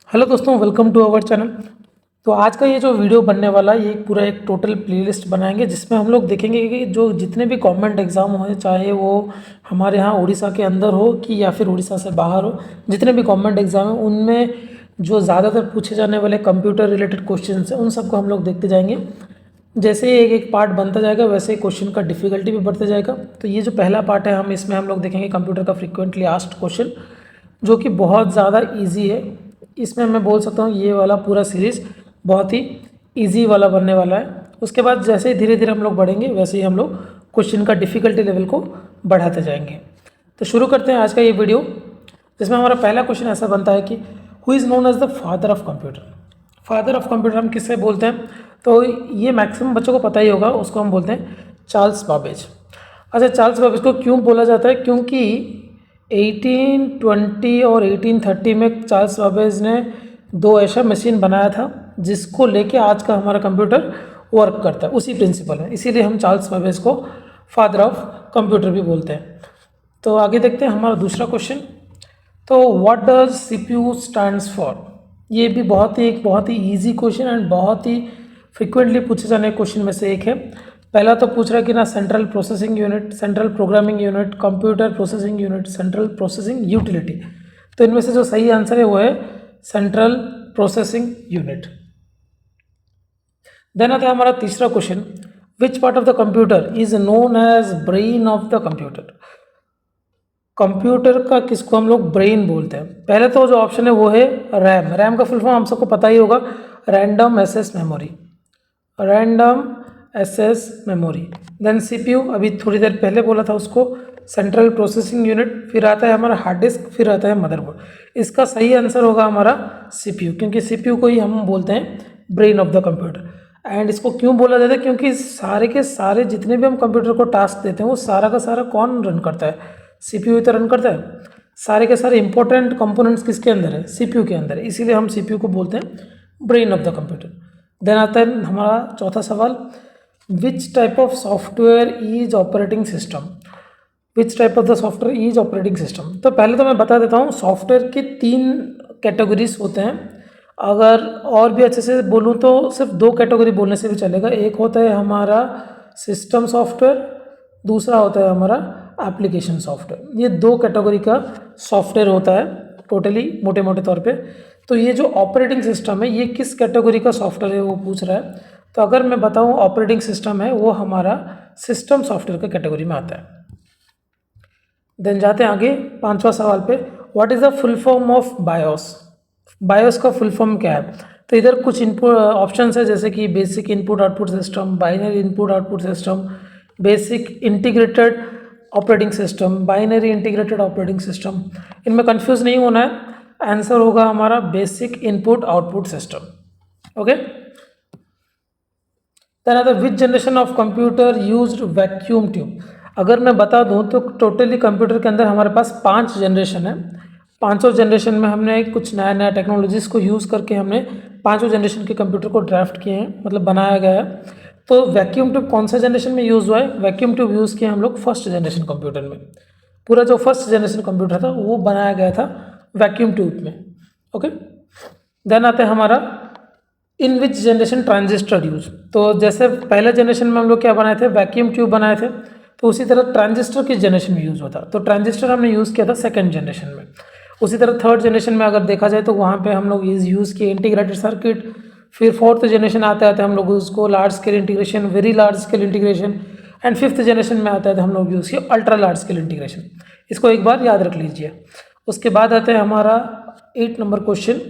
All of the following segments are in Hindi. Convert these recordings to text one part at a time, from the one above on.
हेलो दोस्तों, वेलकम टू आवर चैनल। तो आज का ये जो वीडियो बनने वाला है, ये पूरा एक टोटल प्लेलिस्ट बनाएंगे जिसमें हम लोग देखेंगे कि जो जितने भी गवर्नमेंट एग्ज़ाम हो, चाहे वो हमारे यहाँ उड़ीसा के अंदर हो कि या फिर उड़ीसा से बाहर हो, जितने भी गवर्नमेंट एग्ज़ाम हैं उनमें जो ज़्यादातर पूछे जाने वाले कंप्यूटर रिलेटेड क्वेश्चन हैं उन सबको हम लोग देखते जाएंगे। जैसे एक एक पार्ट बनता जाएगा वैसे ही क्वेश्चन का डिफ़िकल्टी भी बढ़ता जाएगा। तो ये जो पहला पार्ट है, इसमें हम लोग देखेंगे कंप्यूटर का फ्रीक्वेंटली आस्क्ड क्वेश्चन, जो कि बहुत ज़्यादा ईजी है। इसमें मैं बोल सकता हूँ ये वाला पूरा सीरीज़ बहुत ही इजी वाला बनने वाला है। उसके बाद जैसे ही धीरे धीरे हम लोग बढ़ेंगे वैसे ही हम लोग क्वेश्चन का डिफ़िकल्टी लेवल को बढ़ाते जाएंगे। तो शुरू करते हैं आज का ये वीडियो, जिसमें हमारा पहला क्वेश्चन ऐसा बनता है कि who is known as the father of computer. Father of computer हम किससे बोलते हैं? तो ये मैक्सिमम बच्चों को पता ही होगा, उसको हम बोलते हैं चार्ल्स बाबेज। अच्छा, चार्ल्स बाबेज को क्यों बोला जाता है? क्योंकि 1820 और 1830 में चार्ल्स बाबेज ने दो ऐसा मशीन बनाया था जिसको लेके आज का हमारा कंप्यूटर वर्क करता है, उसी प्रिंसिपल है। इसीलिए हम चार्ल्स बाबेज को फादर ऑफ कंप्यूटर भी बोलते हैं। तो आगे देखते हैं हमारा दूसरा क्वेश्चन। तो what does CPU stands for? ये भी बहुत ही इजी क्वेश्चन एंड बहुत ही फ्रिक्वेंटली पूछे जाने क्वेश्चन में से एक है। पहला तो पूछ रहा है कि ना central processing unit, central programming unit, computer processing unit, central processing utility. तो इनमें से जो सही आंसर है वो है सेंट्रल प्रोसेसिंग यूनिट। देन आता है हमारा तीसरा question, which part of the computer is known as brain of the computer. Computer का किसको हम लोग ब्रेन बोलते हैं? पहले तो जो ऑप्शन है वो है रैम। रैम का फुल फॉर्म हम सबको पता ही होगा, random access memory, random access memory. Then CPU, अभी थोड़ी देर पहले बोला था उसको, सेंट्रल प्रोसेसिंग यूनिट। फिर आता है हमारा हार्ड डिस्क, फिर आता है मदरबोर्ड। इसका सही आंसर होगा हमारा सीपीयू, क्योंकि सीपीयू को ही हम बोलते हैं brain of the computer. And इसको क्यों बोला जाता है? क्योंकि सारे के सारे जितने भी हम कंप्यूटर को टास्क देते हैं वो सारा का सारा कौन रन करता है? सीपीयू तो रन करता है। सारे के सारे इंपॉर्टेंट कंपोनेंट्स किसके अंदर है? सीपीयू के अंदर है। इसीलिए हम सीपीयू को बोलते हैं brain of the computer. Then आता है हमारा चौथा सवाल, which type of software is operating system. Which type of the software is operating system. तो पहले तो मैं बता देता हूँ, सॉफ्टवेयर के 3 कैटेगरीज होते हैं। अगर और भी अच्छे से बोलूँ तो सिर्फ 2 कैटेगरी बोलने से भी चलेगा। एक होता है हमारा सिस्टम सॉफ्टवेयर, दूसरा होता है हमारा एप्लीकेशन सॉफ्टवेयर। ये 2 कैटेगरी का सॉफ्टवेयर होता है टोटली, मोटे मोटे तौर पे। तो ये जो ऑपरेटिंग सिस्टम है ये किस कैटेगरी का सॉफ्टवेयर है वो पूछ रहा है। तो अगर मैं बताऊं ऑपरेटिंग सिस्टम है वो हमारा सिस्टम सॉफ्टवेयर का कैटेगरी में आता है। देन जाते हैं आगे 5वां सवाल पे, what is the full form of BIOS. BIOS का फुल फॉर्म क्या है? तो इधर कुछ इनपुट ऑप्शंस है, जैसे कि basic input output system, binary input output system, basic integrated operating system, binary integrated operating system. इनमें कंफ्यूज नहीं होना है, आंसर होगा हमारा basic input output system. Okay. Then आता है which generation of computer used vacuum tube. अगर मैं बता दूं तो टोटली कंप्यूटर के अंदर हमारे पास 5 जनरेशन है। 5 जनरेशन में हमने कुछ नया नया टेक्नोलॉजीज़ को यूज़ करके हमने 5 जनरेशन के कंप्यूटर को ड्राफ्ट किए हैं, मतलब बनाया गया है। तो वैक्यूम ट्यूब कौन सा जनरेशन में यूज़ हुआ है? वैक्यूम ट्यूब यूज़ किया हम लोग फर्स्ट जनरेशन कंप्यूटर में। पूरा जो फर्स्ट जनरेशन कंप्यूटर था वो बनाया गया था वैक्यूम ट्यूब में। ओके। देन आता है हमारा इन विच जनरेशन ट्रांजिस्टर यूज। तो जैसे पहले जनरेशन में हम लोग क्या बनाए थे? वैक्यूम ट्यूब बनाए थे। तो उसी तरह ट्रांजिस्टर किस जनरेशन में यूज़ होता? तो ट्रांजिस्टर हमने यूज़ किया था सेकंड जनरेशन में। उसी तरह थर्ड जनरेशन में अगर देखा जाए तो वहाँ पे हम लोग यूज़ किए इंटीग्रेटेड सर्किट। फिर फोर्थ जनरेशन आते आते हम लोग उसको large scale integration, very large scale integration, and fifth generation में आता है तो हम लोग यूज़ किए अल्ट्रा लार्ज स्केल इंटीग्रेशन। इसको एक बार याद रख लीजिए। उसके बाद आता है हमारा 8 number question,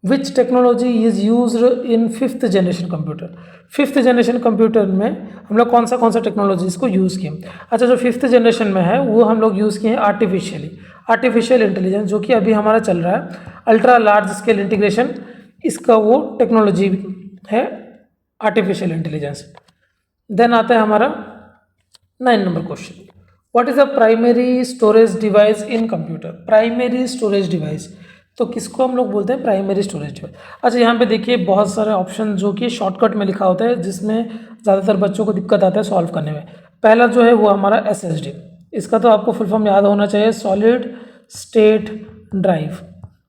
which technology is used in 5th generation computer. 5th generation computer में हम लोग कौन सा टेक्नोलॉजीज़ को यूज़ किए? अच्छा, जो 5th जनरेशन में है वो हम लोग यूज़ किए हैं आर्टिफिशियल इंटेलिजेंस, जो कि अभी हमारा चल रहा है अल्ट्रा लार्ज स्केल इंटीग्रेशन। इसका वो टेक्नोलॉजी है आर्टिफिशियल इंटेलिजेंस। देन आता है हमारा 9 number question, what is the primary storage device in computer. Primary storage device, तो किसको हम लोग बोलते हैं? Primary storage device. अच्छा, यहाँ पे देखिए बहुत सारे ऑप्शन जो कि शॉर्टकट में लिखा होता है, जिसमें ज़्यादातर बच्चों को दिक्कत आता है सॉल्व करने में। पहला जो है वो हमारा SSD। इसका तो आपको फुल फॉर्म याद होना चाहिए, solid state drive.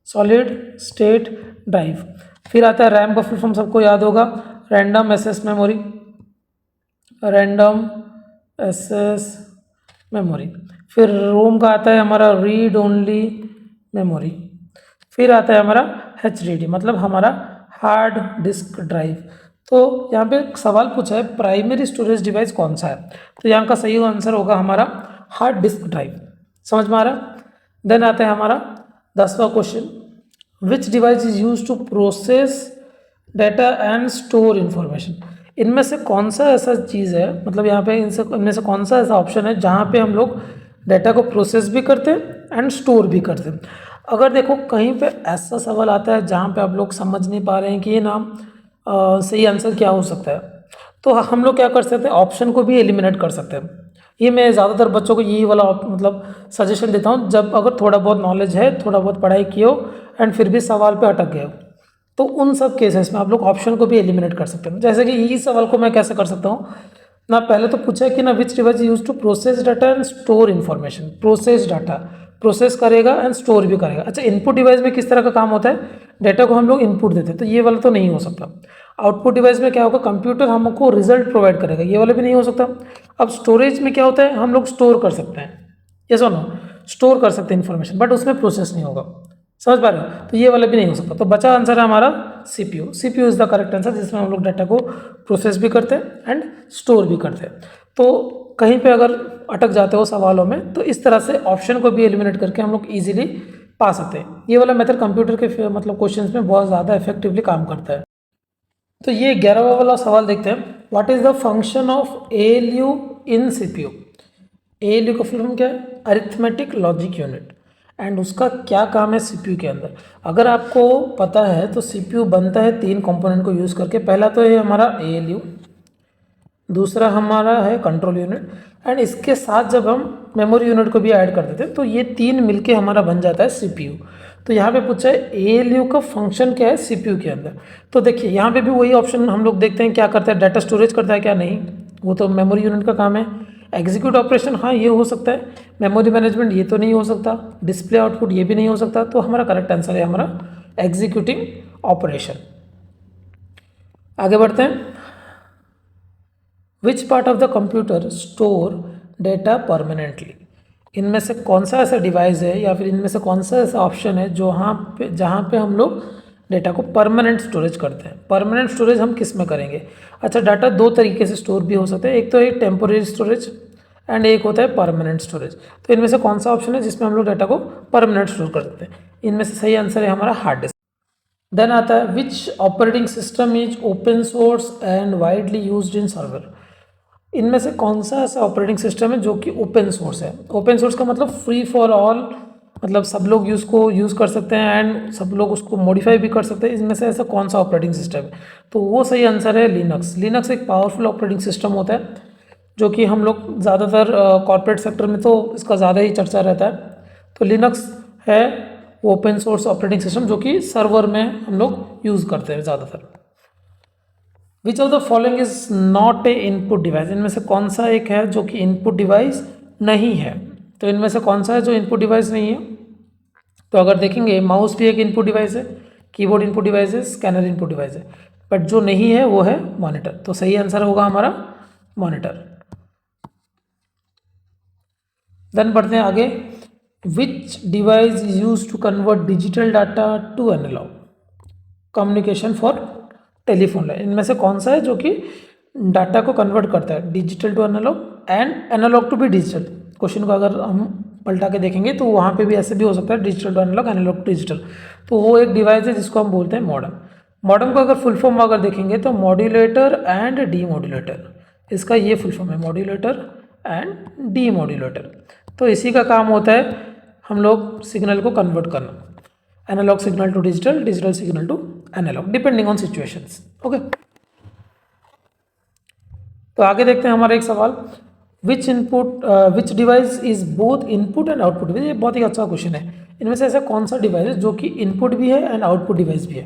Solid state drive. फिर आता है रैम का फुल फॉर्म सबको याद होगा, random access memory, random access memory. फिर रोम का आता है हमारा रीड ओनली मेमोरी। फिर आता है हमारा HDD मतलब हमारा हार्ड डिस्क ड्राइव। तो यहाँ पे सवाल पूछा है प्राइमरी स्टोरेज डिवाइस कौन सा है, तो यहाँ का सही आंसर होगा हमारा हार्ड डिस्क ड्राइव। समझ में आ रहा। देन आता है हमारा 10वां question, which device is use to process data and store information. इनमें से कौन सा ऐसा चीज़ है, मतलब यहाँ पे इनमें से कौन सा ऐसा ऑप्शन है जहाँ पे हम लोग डाटा को प्रोसेस भी करते हैं एंड स्टोर भी करते हैं। अगर देखो कहीं पे ऐसा सवाल आता है जहाँ पे आप लोग समझ नहीं पा रहे हैं कि ये नाम सही आंसर क्या हो सकता है, तो हम लोग क्या कर सकते हैं, ऑप्शन को भी एलिमिनेट कर सकते हैं। ये मैं ज़्यादातर बच्चों को यही वाला मतलब सजेशन देता हूँ, जब अगर थोड़ा बहुत नॉलेज है, थोड़ा बहुत पढ़ाई की हो एंड फिर भी सवाल पे अटक गए हो, तो उन सब केसेस में आप लोग ऑप्शन को भी एलिमिनेट कर सकते हैं। जैसे कि यही सवाल को मैं कैसे कर सकता हूँ ना, पहले तो पूछा है कि ना which device use to process data and store information. Process data process करेगा एंड स्टोर भी करेगा। अच्छा, इनपुट डिवाइस में किस तरह का काम होता है, डाटा को हम लोग इनपुट देते हैं, तो ये वाला तो नहीं हो सकता। आउटपुट डिवाइस में क्या होगा, कंप्यूटर हमको रिजल्ट प्रोवाइड करेगा, ये वाला भी नहीं हो सकता। अब स्टोरेज में क्या होता है, हम लोग स्टोर कर सकते हैं, ये सुनो स्टोर कर सकते हैं इन्फॉर्मेशन, बट उसमें प्रोसेस नहीं होगा। समझ पा रहे हो, तो ये वाला भी नहीं हो सकता। तो बचा आंसर है हमारा CPU। CPU is the correct answer, जिसमें हम लोग डाटा को प्रोसेस भी करते हैं एंड स्टोर भी करते हैं। तो कहीं पे अगर अटक जाते हो सवालों में, तो इस तरह से ऑप्शन को भी एलिमिनेट करके हम लोग इजीली पा सकते हैं। ये वाला मेथड कंप्यूटर के मतलब क्वेश्चंस में बहुत ज़्यादा इफेक्टिवली काम करता है। तो ये 11वां वाला सवाल देखते हैं, what is the function of ALU in CPU। ALU का फुल फॉर्म क्या है, अरिथमेटिक लॉजिक यूनिट, एंड उसका क्या काम है CPU के अंदर। अगर आपको पता है तो CPU बनता है 3 कंपोनेंट को यूज़ करके। पहला तो ये हमारा ALU, दूसरा हमारा है कंट्रोल यूनिट, एंड इसके साथ जब हम मेमोरी यूनिट को भी ऐड कर देते हैं तो ये 3 मिलके हमारा बन जाता है CPU। तो यहाँ पे पूछा है ALU का फंक्शन क्या है CPU के अंदर। तो देखिए यहाँ पे भी वही ऑप्शन हम लोग देखते हैं क्या करता है, डाटा स्टोरेज करता है क्या, नहीं, वो तो मेमोरी यूनिट का काम है। एग्जीक्यूट ऑपरेशन, हाँ ये हो सकता है। मेमोरी मैनेजमेंट, ये तो नहीं हो सकता। डिस्प्ले आउटपुट, ये भी नहीं हो सकता। तो हमारा करेक्ट आंसर है हमारा एग्जीक्यूटिंग ऑपरेशन। आगे बढ़ते हैं, विच part of the computer store data permanently. इनमें से कौन सा ऐसा डिवाइस है या फिर इनमें से कौन सा ऐसा ऑप्शन है जहाँ पे हम लोग डेटा को परमानेंट स्टोरेज करते हैं। परमानेंट स्टोरेज हम किस में करेंगे। अच्छा, डाटा 2 तरीके से स्टोर भी हो सकते हैं, एक तो है टेम्पोरेरी स्टोरेज एंड एक होता है परमानेंट स्टोरेज। तो इनमें से कौन सा ऑप्शन है जिसमें हम लोग डाटा को परमानेंट स्टोर कर देते हैं। इनमें से सही आंसर है हमारा हार्ड डिस्क। देन आता है which operating system is open source and widely used in server. इनमें से कौन सा ऐसा ऑपरेटिंग सिस्टम है जो कि ओपन सोर्स है। ओपन सोर्स का मतलब फ्री फॉर ऑल, मतलब सब लोग उसको यूज़ कर सकते हैं एंड सब लोग उसको मॉडिफाई भी कर सकते हैं। इसमें से ऐसा कौन सा ऑपरेटिंग सिस्टम है, तो वो सही आंसर है लिनक्स। लिनक्स एक पावरफुल ऑपरेटिंग सिस्टम होता है जो कि हम लोग ज़्यादातर कॉर्पोरेट सेक्टर में तो इसका ज़्यादा ही चर्चा रहता है। तो लिनक्स है ओपन सोर्स ऑपरेटिंग सिस्टम जो कि सर्वर में हम लोग यूज़ करते हैं ज़्यादातर। Which of the following is not a input device. इनमें से कौन सा एक है जो कि इनपुट डिवाइस नहीं है। तो इनमें से कौन सा है जो इनपुट डिवाइस नहीं है, तो अगर देखेंगे माउस भी एक इनपुट डिवाइस है, कीबोर्ड इनपुट डिवाइस है, स्कैनर इनपुट डिवाइस है, बट जो नहीं है वो है मॉनिटर। तो सही आंसर होगा हमारा मॉनिटर। देन बढ़ते हैं आगे, which device is use to convert digital data to analog communication for telephone line. इनमें से कौन सा है जो कि डाटा को कन्वर्ट करता है digital to analog and analog to भी डिजिटल। क्वेश्चन को अगर हम पलटा के देखेंगे तो वहाँ पे भी ऐसे भी हो सकता है digital to analog, analog to digital. तो वो एक डिवाइस है जिसको हम बोलते हैं मॉडेम। मॉडेम को अगर फुल फॉर्म अगर देखेंगे तो मॉड्यूलेटर एंड डीमॉड्यूलेटर, इसका ये फुल फॉर्म है मॉड्यूलेटर एंड डीमॉड्यूलेटर। तो इसी का काम होता है हम लोग सिग्नल को कन्वर्ट करना, analog signal to digital, digital signal to analog, depending on situations. Okay, तो आगे देखते हैं हमारा एक सवाल, which device is both input and output. ये बहुत ही अच्छा क्वेश्चन है। इनमें से ऐसा कौन सा डिवाइस है जो कि इनपुट भी है एंड आउटपुट डिवाइस भी है।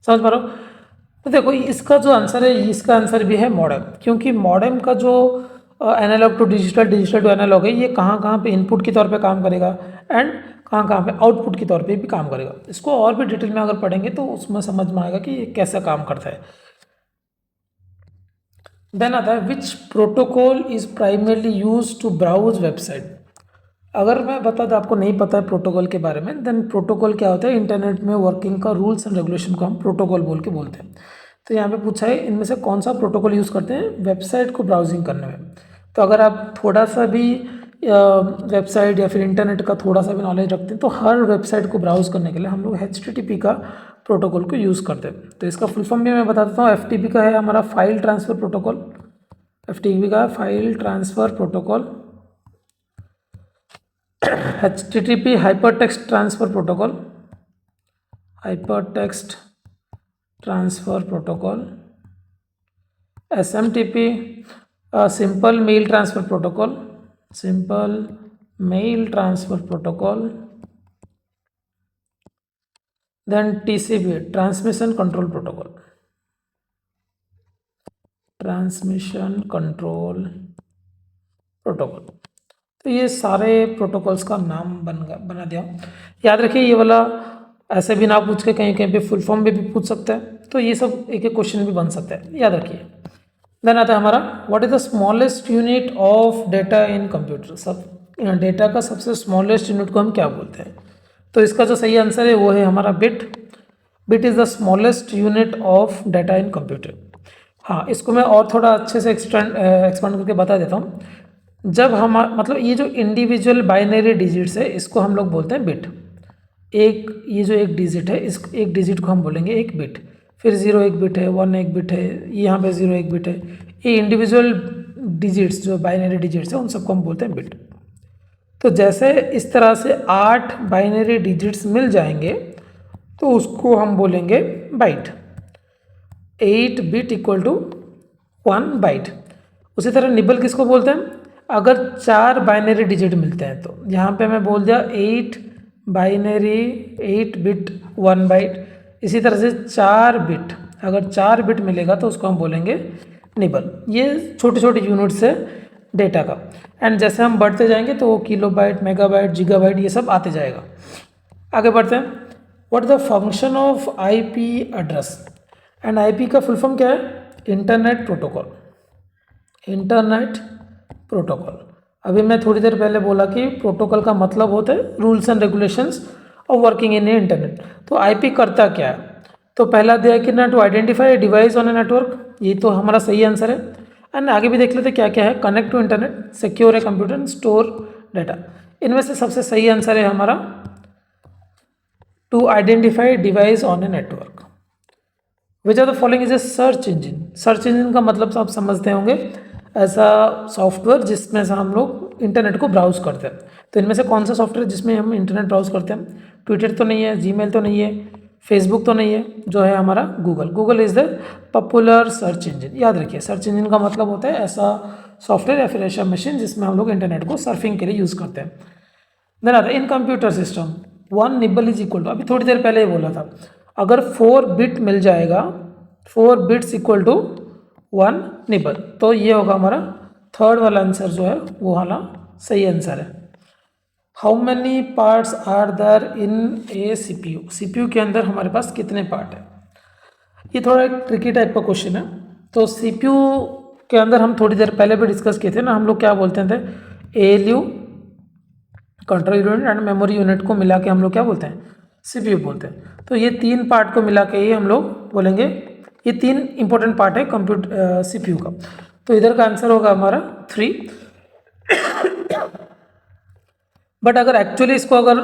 समझ पा रहे हो, तो देखो इसका जो आंसर है, इसका आंसर भी है मॉडेम, क्योंकि मॉडेम का जो analog to digital, digital to analog है, ये कहाँ कहाँ पे इनपुट के तौर पे काम करेगा एंड कहाँ कहाँ पे आउटपुट के तौर पे भी काम करेगा। इसको और भी डिटेल में अगर पढ़ेंगे तो उसमें समझ में आएगा कि ये कैसा काम करता है। देन आता है which protocol is primarily use to browse website. अगर मैं बता दूँ आपको नहीं पता है प्रोटोकॉल के बारे में, देन प्रोटोकॉल क्या होता है, इंटरनेट में वर्किंग का रूल्स एंड रेगुलेशन को हम प्रोटोकॉल बोल के बोलते हैं। तो यहाँ पे पूछा है इनमें से कौन सा प्रोटोकॉल यूज़ करते हैं वेबसाइट को ब्राउजिंग करने में। तो अगर आप थोड़ा सा भी वेबसाइट या फिर इंटरनेट का थोड़ा सा भी नॉलेज रखते हैं तो हर वेबसाइट को ब्राउज करने के लिए हम लोग HTTP का प्रोटोकॉल को यूज़ करते हैं। तो इसका फुल फॉर्म भी मैं बता देता हूँ। FTP का है हमारा फाइल ट्रांसफ़र प्रोटोकॉल, FTP का file transfer protocol. HTTP hypertext transfer protocol, hypertext transfer protocol. SMTP simple mail transfer protocol, simple mail transfer protocol. Then TCP transmission control protocol, transmission control protocol. तो ये सारे प्रोटोकॉल्स का नाम बना दिया। याद रखिए ये वाला ऐसे भी ना पूछ के कहीं कहीं पे फुल फॉर्म भी पूछ सकता है, तो ये सब एक एक क्वेश्चन भी बन सकता है, याद रखिए। देन आता है हमारा what is the smallest unit of data in computer. सब डेटा का सबसे स्मॉलेस्ट यूनिट को हम क्या बोलते हैं। तो इसका जो सही आंसर है वो है हमारा bit. Bit is the smallest unit of data in computer. हाँ, इसको मैं और थोड़ा अच्छे से एक्सपेंड करके बता देता हूँ। जब हम मतलब ये जो इंडिविजुअल बाइनरी डिजिट्स है इसको हम लोग बोलते हैं बिट। एक ये जो एक डिजिट है इस एक डिजिट को हम बोलेंगे एक बिट। फिर 0 एक बिट है, 1 एक बिट है, यहाँ पे 0 एक बिट है। ये इंडिविजुअल डिजिट्स जो बाइनरी डिजिट्स है उन सबको हम बोलते हैं बिट। तो जैसे इस तरह से 8 बाइनरी डिजिट्स मिल जाएंगे तो उसको हम बोलेंगे byte. 8 bit equal to 1 byte. उसी तरह निबल किसको बोलते हैं, अगर 4 बाइनरी डिजिट मिलते हैं। तो यहाँ पे मैं बोल दिया 8 बाइनरी 8 बिट 1 बाइट। इसी तरह से 4 बिट, अगर 4 बिट मिलेगा तो उसको हम बोलेंगे निबल। ये छोटे छोटे यूनिट्स है डेटा का। एंड जैसे हम बढ़ते जाएंगे तो वो किलोबाइट, मेगाबाइट, गीगाबाइट ये सब आते जाएगा। आगे बढ़ते हैं। What the function of IP address. And IP का फुल फॉर्म क्या है, इंटरनेट प्रोटोकॉल। Internet protocol. अभी मैं थोड़ी देर पहले बोला कि प्रोटोकॉल का मतलब होता है rules and regulations of working in internet. तो IP करता क्या है, तो पहला दिया कि ना to identify device on a network, ये तो हमारा सही आंसर है। एंड आगे भी देख लेते क्या क्या है, connect to internet, secure a computer and store data. इनमें से सबसे सही आंसर है हमारा to identify device on a network. Which are the following is a search engine. Search engine का मतलब आप समझते होंगे, ऐसा सॉफ्टवेयर जिसमें से हम लोग इंटरनेट को ब्राउज करते हैं। तो इनमें से कौन सा सॉफ्टवेयर जिसमें हम इंटरनेट ब्राउज करते हैं, ट्विटर तो नहीं है, जीमेल तो नहीं है, फेसबुक तो नहीं है, जो है हमारा Google. Google is the popular search engine. याद रखिए सर्च इंजिन का मतलब होता है ऐसा सॉफ्टवेयर या फिर ऐसा मशीन जिसमें हम लोग इंटरनेट को सर्फिंग के लिए यूज़ करते हैं। देन आता है in computer system 1 nibble is equal to, अभी थोड़ी देर पहले ही बोला था, अगर 4 बिट मिल जाएगा, 4 बिट्स इक्वल टू 1 निबल, तो ये होगा हमारा थर्ड वाला आंसर जो है वो वाला सही आंसर है। How many parts are there in a CPU। CPU के अंदर हमारे पास कितने पार्ट है, ये थोड़ा एक ट्रिकी टाइप का क्वेश्चन है। तो CPU के अंदर हम थोड़ी देर पहले भी डिस्कस किए थे ना, हम लोग क्या बोलते थे, ALU control unit and memory unit को मिला के हम लोग क्या बोलते हैं, CPU बोलते हैं। तो ये 3 पार्ट को मिला के ही हम लोग बोलेंगे, ये 3 इंपॉर्टेंट पार्ट है कंप्यूटर CPU का। तो इधर का आंसर होगा हमारा 3। बट अगर एक्चुअली इसको अगर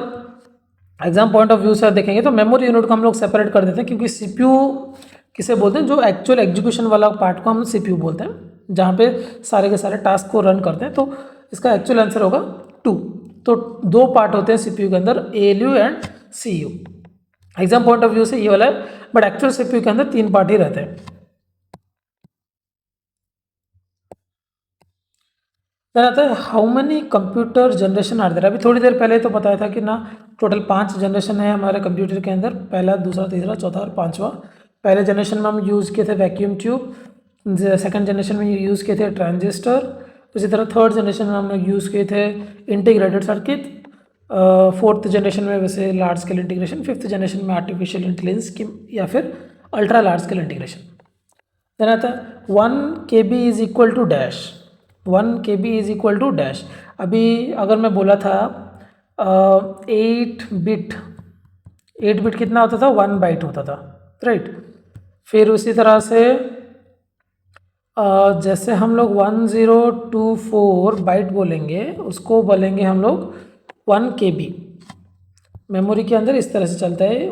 एग्जाम पॉइंट ऑफ व्यू से देखेंगे तो मेमोरी यूनिट को हम लोग सेपरेट कर देते हैं, क्योंकि CPU किसे बोलते हैं, जो एक्चुअल एग्जीक्यूशन वाला पार्ट को हम CPU बोलते हैं, जहाँ पे सारे के सारे टास्क को रन करते हैं। तो इसका एक्चुअल आंसर होगा 2। तो 2 पार्ट होते हैं CPU के अंदर, ALU and CU। Exam point of view से ये वाला है, बट एक्चुअल CPU के अंदर 3 पार्ट ही रहते हैं। फिर आता है how many computer generation are there. अभी थोड़ी देर पहले तो बताया था कि ना टोटल 5 जनरेशन है हमारे कंप्यूटर के अंदर, पहला, दूसरा, तीसरा, चौथा और 5वां। पहले जनरेशन में हम यूज़ किए थे वैक्यूम ट्यूब, सेकंड जनरेशन में यूज़ किए थे ट्रांजिस्टर, उसी तरह थर्ड जनरेशन में हमने यूज़ किए थे इंटीग्रेटेड सर्किट, फोर्थ जनरेशन में वैसे large scale integration, fifth generation में आर्टिफिशियल इंटेलिजेंस की या फिर ultra large scale integration. Then आता है 1 KB is equal to dash, 1 KB is equal to dash. अभी अगर मैं बोला था 8 बिट कितना होता था, 1 बाइट होता था, राइट। फिर उसी तरह से जैसे हम लोग 1024 बाइट बोलेंगे उसको बोलेंगे हम लोग 1 KB। मेमोरी के अंदर इस तरह से चलता है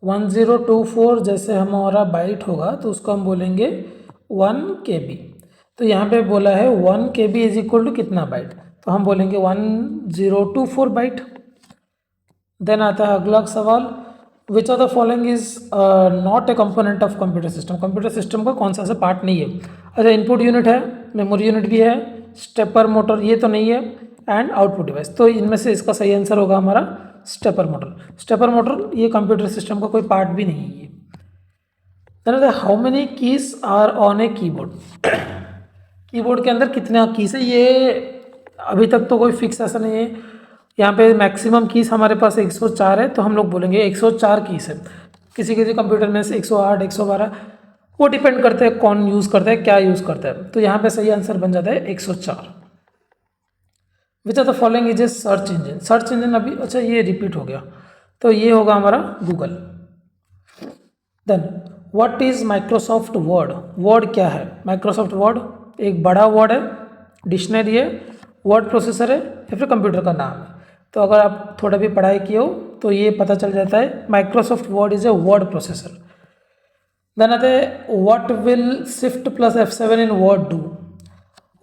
1024 जैसे हमारा बाइट होगा तो उसको हम बोलेंगे 1 KB। तो यहाँ पे बोला है 1 KB इज इक्वल टू कितना बाइट, तो हम बोलेंगे 1024 बाइट। देन आता है अगला सवाल, which of the following is not a component of computer system. Computer system का कौन सा पार्ट नहीं है। अच्छा, इनपुट यूनिट है, मेमोरी यूनिट भी है, स्टेपर मोटर ये तो नहीं है, एंड आउटपुट डिवाइस। तो इनमें से इसका सही आंसर होगा हमारा स्टेपर मोटर। स्टेपर मोटर ये कंप्यूटर सिस्टम का कोई पार्ट भी नहीं है। Then how many keys are on a keyboard. Keyboard के अंदर कितने कीज है, ये अभी तक तो कोई फिक्स ऐसा नहीं है। यहाँ पे मैक्सिमम कीज हमारे पास 104 है, तो हम लोग बोलेंगे 104 कीज है। किसी किसी कंप्यूटर में से 108, 112, वो डिपेंड करते हैं कौन यूज़ करता है, क्या यूज़ करता है। तो यहाँ पे सही आंसर बन जाता है 104। Which are the following is a search engine. Search engine अभी अच्छा ये रिपीट हो गया, तो ये होगा हमारा Google. Then what is Microsoft Word. Word क्या है, माइक्रोसॉफ्ट वर्ड एक बड़ा वर्ड है, डिक्शनरी है, वर्ड प्रोसेसर है या फिर कंप्यूटर का नाम है। तो अगर आप थोड़ा भी पढ़ाई किए हो तो ये पता चल जाता है Microsoft Word is a word processor. Then आते हैं what will shift plus F7 in Word do.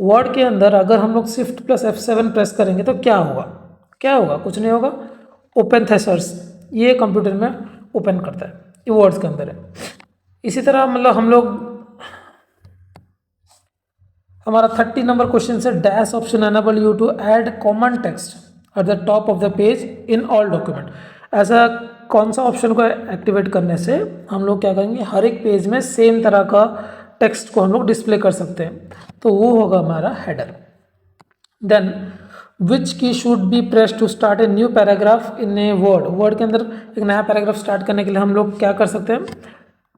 Word के अंदर अगर हम लोग शिफ्ट प्लस F7 प्रेस करेंगे तो क्या होगा, क्या होगा, कुछ नहीं होगा, ओपन थेसर्स ये कंप्यूटर में ओपन करता है, ये वर्ड्स के अंदर है। इसी तरह मतलब हम लोग हमारा 30 नंबर क्वेश्चन से dash option enable you to add common text at the top of the page in all document. ऐसा कौन सा ऑप्शन को एक्टिवेट करने से हम लोग क्या करेंगे, हर एक पेज में सेम तरह का टेक्स्ट को हम लोग डिस्प्ले कर सकते हैं, तो वो होगा हमारा header. Then which key should be press to start a new paragraph in a word. Word के अंदर एक नया पैराग्राफ स्टार्ट करने के लिए हम लोग क्या कर सकते हैं,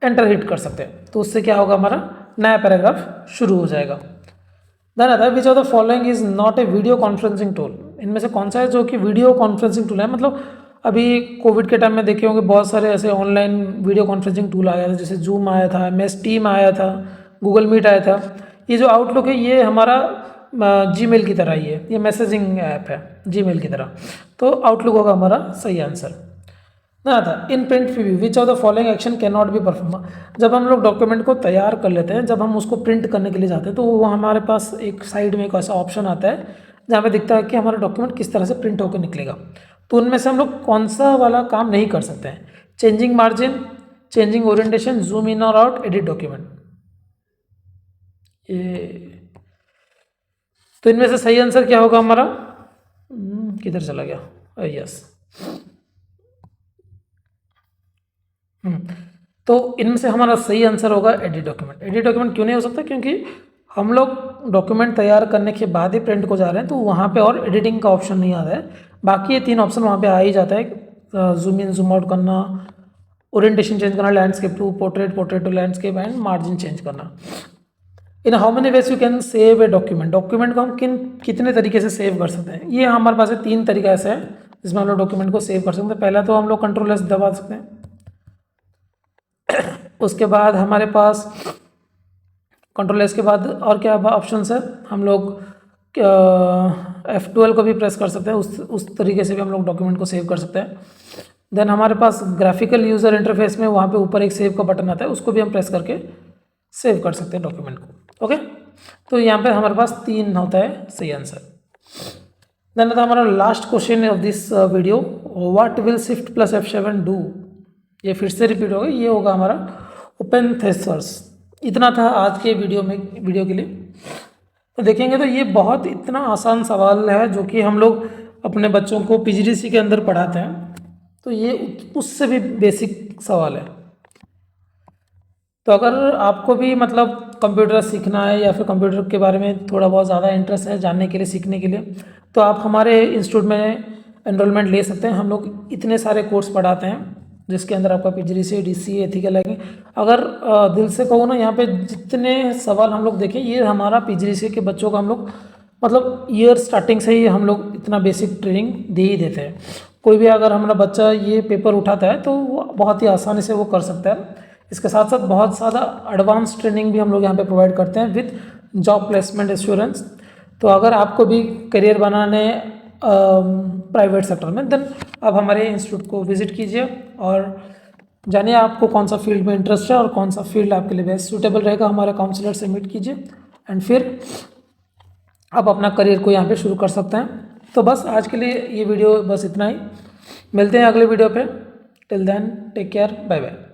एंटर हिट कर सकते हैं, तो उससे क्या होगा, हमारा नया पैराग्राफ शुरू हो जाएगा। देन आता है which of the following is not a video conferencing tool. इनमें से कौन सा है जो कि वीडियो कॉन्फ्रेंसिंग टूल है। मतलब अभी कोविड के टाइम में देखे होंगे बहुत सारे ऐसे ऑनलाइन वीडियो कॉन्फ्रेंसिंग टूल आया था, जैसे जूम आया था, MS टीम आया था, गूगल मीट आया था। ये जो आउटलुक है ये हमारा जीमेल की तरह ही है, ये मैसेजिंग ऐप है जीमेल की तरह, तो आउटलुक होगा हमारा सही आंसर। ना था in print preview which of the following action can not be perform. जब हम लोग डॉक्यूमेंट को तैयार कर लेते हैं, जब हम उसको प्रिंट करने के लिए जाते हैं, तो वो हमारे पास एक साइड में एक ऐसा ऑप्शन आता है जहाँ पे दिखता है कि हमारा डॉक्यूमेंट किस तरह से प्रिंट होकर निकलेगा। तो उनमें से हम लोग कौन सा वाला काम नहीं कर सकते हैं, changing margin, changing orientation, zoom in और आउट, एडिट डॉक्यूमेंट। ये तो इनमें से सही आंसर क्या होगा हमारा, किधर चला गया, यस। तो इनमें से हमारा सही आंसर होगा एडिट डॉक्यूमेंट। एडिट डॉक्यूमेंट क्यों नहीं हो सकता, क्योंकि हम लोग डॉक्यूमेंट तैयार करने के बाद ही प्रिंट को जा रहे हैं, तो वहाँ पे और एडिटिंग का ऑप्शन नहीं आता है। बाकी ये 3 ऑप्शन वहाँ पे आ ही जाता है, जूम इन जूम आउट करना, ओरिएंटेशन चेंज करना, landscape to portrait, portrait to landscape, and margin change करना। In how many ways you can save a document. Document को हम कितने तरीके से सेव कर सकते हैं, ये हमारे पास 3 तरीका ऐसे है जिसमें हम लोग डॉक्यूमेंट को सेव कर सकते हैं। पहला तो हम लोग कंट्रोल S दबा सकते हैं, उसके बाद हमारे पास कंट्रोल S के बाद और क्या ऑप्शन है, हम लोग F12 को भी प्रेस कर सकते हैं, उस तरीके से भी हम लोग डॉक्यूमेंट को सेव कर सकते हैं। देन हमारे पास ग्राफिकल यूज़र इंटरफेस में वहाँ पे ऊपर एक सेव का बटन आता है, उसको भी हम प्रेस करके सेव कर सकते हैं डॉक्यूमेंट को। ओके, तो यहाँ पे हमारे पास 3 होता है सही आंसर। देन आता हमारा last question of this video, what will shift plus F7 do. ये फिर से रिपीट होगा, ये होगा हमारा ओपन थेसर्स। इतना था आज के वीडियो के लिए। तो देखेंगे तो ये बहुत इतना आसान सवाल है जो कि हम लोग अपने बच्चों को PGDC के अंदर पढ़ाते हैं, तो ये उससे भी बेसिक सवाल है। तो अगर आपको भी मतलब कंप्यूटर सीखना है या फिर कंप्यूटर के बारे में थोड़ा बहुत ज़्यादा इंटरेस्ट है जानने के लिए, सीखने के लिए, तो आप हमारे इंस्टीट्यूट में एनरोलमेंट ले सकते हैं। हम लोग इतने सारे कोर्स पढ़ाते हैं जिसके अंदर आपका PGDCA, DCA, एथिकल हैकिंग। अगर दिल से कहूँ ना, यहाँ पे जितने सवाल हम लोग देखें, ये हमारा PGDCA के बच्चों का हम लोग मतलब ईयर स्टार्टिंग से ही हम लोग इतना बेसिक ट्रेनिंग दे ही देते हैं। कोई भी अगर हमारा बच्चा ये पेपर उठाता है तो वो बहुत ही आसानी से वो कर सकता है। इसके साथ साथ बहुत ज़्यादा एडवांस ट्रेनिंग भी हम लोग यहाँ पे प्रोवाइड करते हैं विद जॉब प्लेसमेंट एश्योरेंस। तो अगर आपको भी करियर बनाने प्राइवेट सेक्टर में, देन आप हमारे इंस्टीट्यूट को विजिट कीजिए और जानिए आपको कौन सा फील्ड में इंटरेस्ट है और कौन सा फील्ड आपके लिए बेस्ट सूटेबल रहेगा। हमारे काउंसलर से मीट कीजिए एंड फिर आप अपना करियर को यहाँ पे शुरू कर सकते हैं। तो बस आज के लिए ये वीडियो बस इतना ही। मिलते हैं अगले वीडियो पे। Till then take care, bye bye.